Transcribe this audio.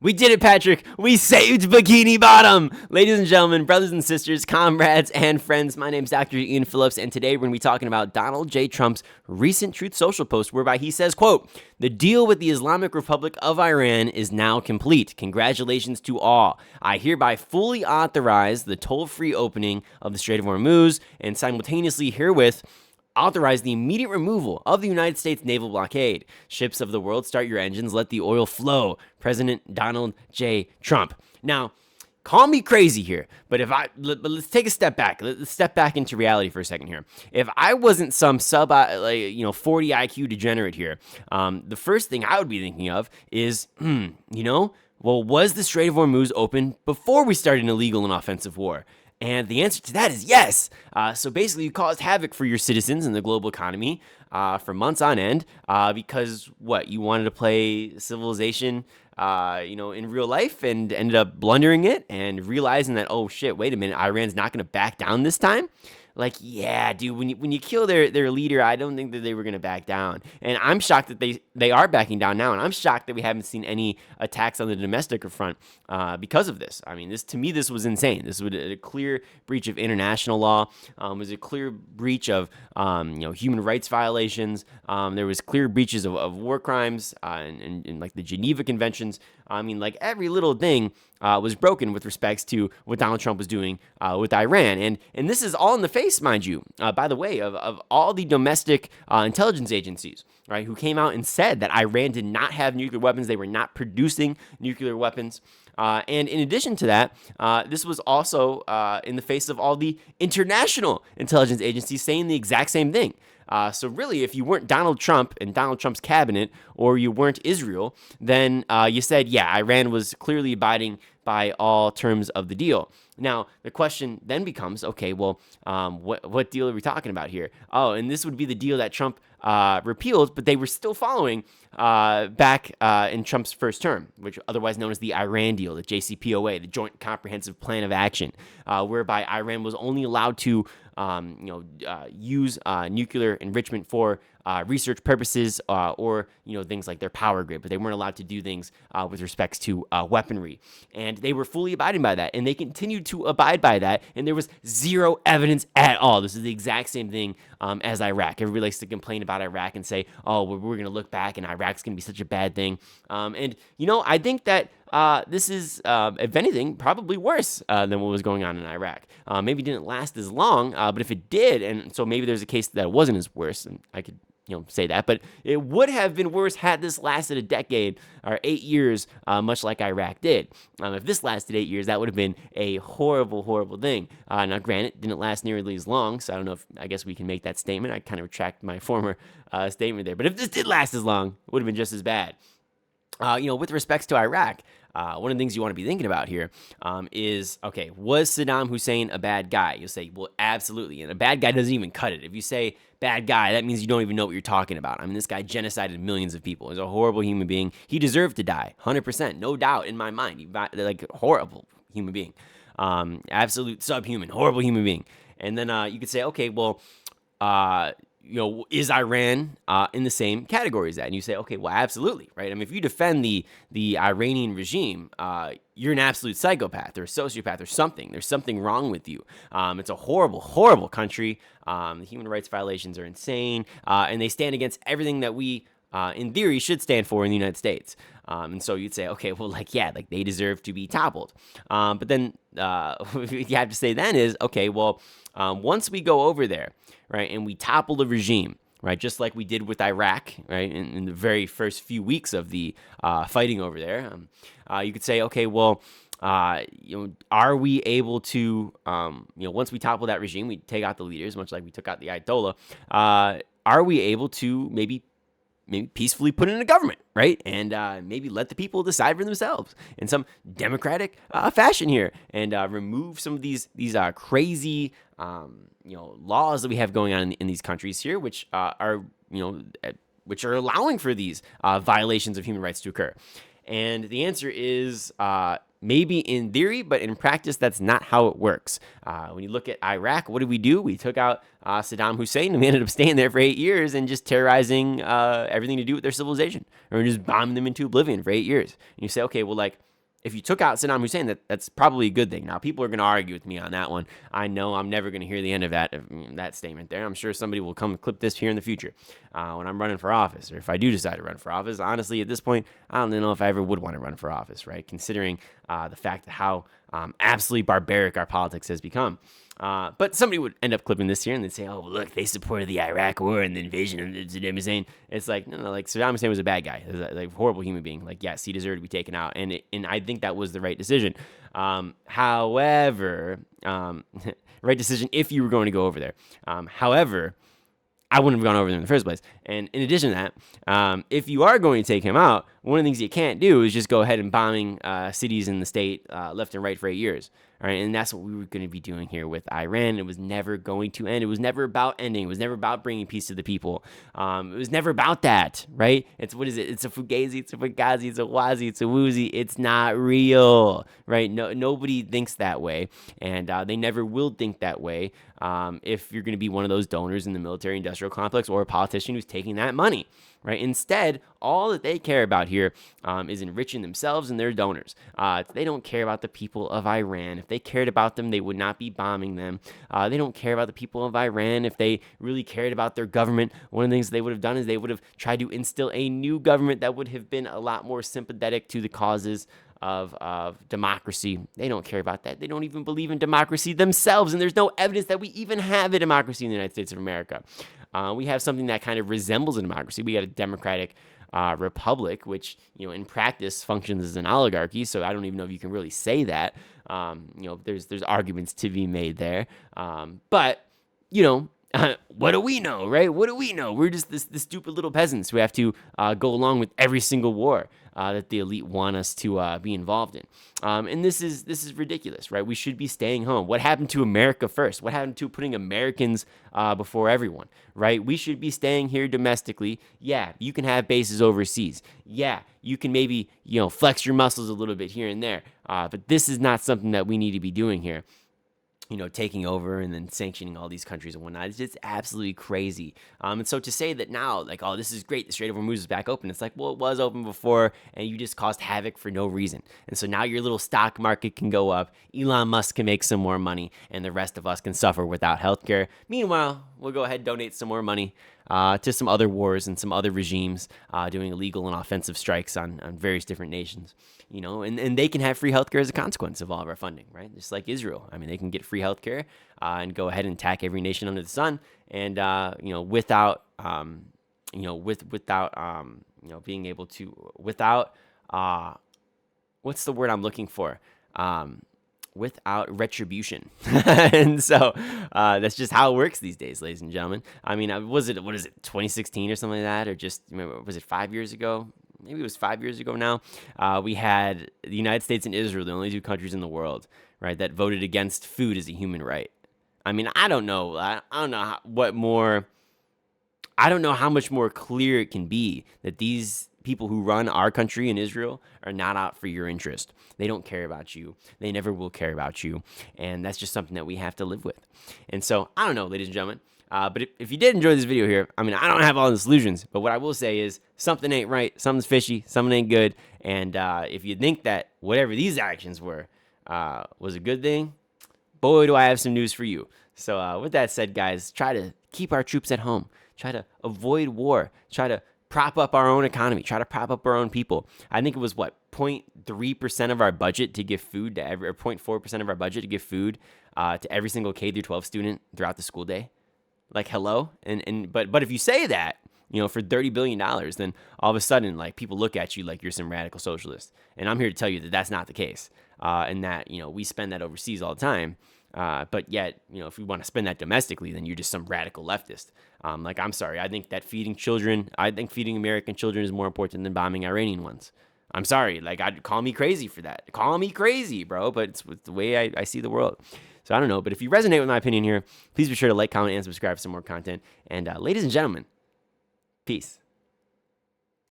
We did it, Patrick. We saved Bikini Bottom. Ladies and gentlemen, brothers and sisters, comrades and friends, my name is Dr. Ian Phillips, and today we're going to be talking about Donald J. Trump's recent Truth Social post whereby he says, quote, "The deal with the Islamic Republic of Iran is now complete. Congratulations to all. I hereby fully authorize the toll-free opening of the Strait of Hormuz and simultaneously herewith authorize the immediate removal of the United States naval blockade. Ships of the world, start your engines. Let the oil flow. President Donald J. Trump." Now, call me crazy here, but let's take a step back. Let's step back into reality for a second here. If I wasn't some 40 IQ degenerate here, the first thing I would be thinking of is, was the Strait of Hormuz open before we started an illegal and offensive war? And the answer to that is yes. So basically, you caused havoc for your citizens and the global economy for months on end because you wanted to play civilization, in real life, and ended up blundering it and realizing that, oh shit, wait a minute, Iran's not going to back down this time. Like, yeah, dude, when you kill their leader, I don't think that they were going to back down. And I'm shocked that they are backing down now. And I'm shocked that we haven't seen any attacks on the domestic front because of this. I mean, this was insane. This was a clear breach of international law. It was a clear breach of, human rights violations. There was clear breaches of war crimes and like the Geneva Conventions. I mean, like every little thing was broken with respects to what Donald Trump was doing with Iran. And this is all in the face, mind you, by the way, of all the domestic intelligence agencies, right, who came out and said that Iran did not have nuclear weapons. They were not producing nuclear weapons. And in addition to that, this was also in the face of all the international intelligence agencies saying the exact same thing. So really, if you weren't Donald Trump and Donald Trump's cabinet, or you weren't Israel, then you said, yeah, Iran was clearly abiding by all terms of the deal. Now, the question then becomes, okay, well, what deal are we talking about here? Oh, and this would be the deal that Trump repealed, but they were still following back in Trump's first term, which otherwise known as the Iran deal, the JCPOA, the Joint Comprehensive Plan of Action, whereby Iran was only allowed to use nuclear enrichment for research purposes or things like their power grid, but they weren't allowed to do things with respects to weaponry. And they were fully abiding by that, and they continued to abide by that, and there was zero evidence at all. This is the exact same thing as Iraq. Everybody likes to complain about Iraq and say, oh, we're going to look back and Iraq's going to be such a bad thing. I think that this is, if anything, probably worse than what was going on in Iraq. Maybe it didn't last as long, but if it did, and so maybe there's a case that it wasn't as worse, and I could say that, but it would have been worse had this lasted a decade or 8 years, much like Iraq did. If this lasted 8 years, that would have been a horrible, horrible thing. Now, granted, it didn't last nearly as long, so I guess we can make that statement. I kind of retract my former statement there, but if this did last as long, it would have been just as bad. With respects to Iraq, one of the things you want to be thinking about here is, okay, was Saddam Hussein a bad guy? You'll say, well, absolutely. And a bad guy doesn't even cut it. If you say bad guy, that means you don't even know what you're talking about. I mean, this guy genocided millions of people. He's a horrible human being. He deserved to die, 100%, no doubt in my mind. Horrible human being. Absolute subhuman, horrible human being. And then you could say, okay, well, is Iran in the same category as that? And you say, okay, well, absolutely, right? I mean, if you defend the Iranian regime, you're an absolute psychopath or a sociopath or something. There's something wrong with you. It's a horrible, horrible country. The human rights violations are insane, and they stand against everything that we, in theory, should stand for in the United States. And so you'd say, okay, well, they deserve to be toppled. But then what you have to say then is, okay, well, once we go over there, right, and we topple the regime, right, just like we did with Iraq, right, in the very first few weeks of the fighting over there, you could say, okay, well, are we able to, once we topple that regime, we take out the leaders, much like we took out the Ayatollah, are we able to maybe peacefully put in a government, right? And maybe let the people decide for themselves in some democratic fashion here, and remove some of these crazy laws that we have going on in these countries here, which are allowing for these violations of human rights to occur. And the answer is maybe in theory, but in practice, that's not how it works. When you look at Iraq, what did we do? We took out Saddam Hussein, and we ended up staying there for 8 years and just terrorizing everything to do with their civilization, or just bombing them into oblivion for 8 years. And you say, okay, well, if you took out Saddam Hussein, that's probably a good thing. Now, people are going to argue with me on that one. I know I'm never going to hear the end of that statement there. I'm sure somebody will come and clip this here in the future when I'm running for office, or if I do decide to run for office. Honestly, at this point, I don't know if I ever would want to run for office, right? Considering the fact that how absolutely barbaric our politics has become. But somebody would end up clipping this here and they'd say, oh, look, they supported the Iraq war and the invasion of Saddam Hussein. It's like, no, like Saddam Hussein was a bad guy, like a horrible human being. Like, yes, he deserved to be taken out. And I think that was the right decision. However, right decision if you were going to go over there. However, I wouldn't have gone over there in the first place. And in addition to that, if you are going to take him out, one of the things you can't do is just go ahead and bombing cities in the state left and right for 8 years. All right, and that's what we were going to be doing here with Iran. It was never going to end. It was never about ending. It was never about bringing peace to the people. It was never about that, right? What is it? It's a fugazi, it's a fugazi, it's a wazi, it's a woozy. It's not real, right? Nobody thinks that way, and they never will think that way if you're going to be one of those donors in the military-industrial complex or a politician who's taking that money. Right? Instead, all that they care about here is enriching themselves and their donors. They don't care about the people of Iran. If they cared about them, they would not be bombing them. They don't care about the people of Iran. If they really cared about their government, one of the things they would have done is they would have tried to instill a new government that would have been a lot more sympathetic to the causes of democracy. They don't care about that. They don't even believe in democracy themselves, and there's no evidence that we even have a democracy in the United States of America. We have something that kind of resembles a democracy. We got a democratic republic, which, in practice functions as an oligarchy. So I don't even know if you can really say that. There's arguments to be made there. But what do we know, right? What do we know? We're just this stupid little peasants who have to go along with every single war that the elite want us to be involved in. And this is ridiculous, right? We should be staying home. What happened to America first? What happened to putting Americans before everyone, right? We should be staying here domestically. Yeah, you can have bases overseas. Yeah, you can maybe, flex your muscles a little bit here and there. But this is not something that we need to be doing here. Taking over and then sanctioning all these countries and whatnot. It's just absolutely crazy. And so to say that now, like, oh, this is great, the Strait of Hormuz is back open. It's like, well, it was open before, and you just caused havoc for no reason. And so now your little stock market can go up, Elon Musk can make some more money, and the rest of us can suffer without healthcare. Meanwhile, we'll go ahead and donate some more money to some other wars and some other regimes doing illegal and offensive strikes on various different nations, and they can have free healthcare as a consequence of all of our funding, right? Just like Israel. I mean, they can get free healthcare and go ahead and attack every nation under the sun, and without being able to, without what's the word I'm looking for? Without retribution. And so that's just how it works these days, ladies and gentlemen. I mean, what is it, 2016 or something like that? Or just, was it 5 years ago? Maybe it was 5 years ago now. We had the United States and Israel, the only two countries in the world, right, that voted against food as a human right. I mean, I don't know. I don't know I don't know how much more clear it can be that these people who run our country in Israel are not out for your interest. They don't care about you. They never will care about you. And that's just something that we have to live with. And so, I don't know, ladies and gentlemen. But if you did enjoy this video here, I mean, I don't have all the solutions, but what I will say is something ain't right, something's fishy, something ain't good. And if you think that whatever these actions were was a good thing, boy, do I have some news for you. So with that said, guys, try to keep our troops at home. Try to avoid war. Try to prop up our own economy. Try to prop up our own people. I think it was, 0.3% of our budget to give food to every, or 0.4% of our budget to give food to every single K through 12 student throughout the school day. Like, hello? But if you say that, for $30 billion, then all of a sudden, like, people look at you like you're some radical socialist. And I'm here to tell you that that's not the case. And that, we spend that overseas all the time. But yet, if we want to spend that domestically, then you're just some radical leftist. I'm sorry. I think that feeding American children is more important than bombing Iranian ones. I'm sorry. Like, call me crazy for that. Call me crazy, bro. But it's the way I see the world. So I don't know. But if you resonate with my opinion here, please be sure to like, comment, and subscribe for some more content. And ladies and gentlemen, peace.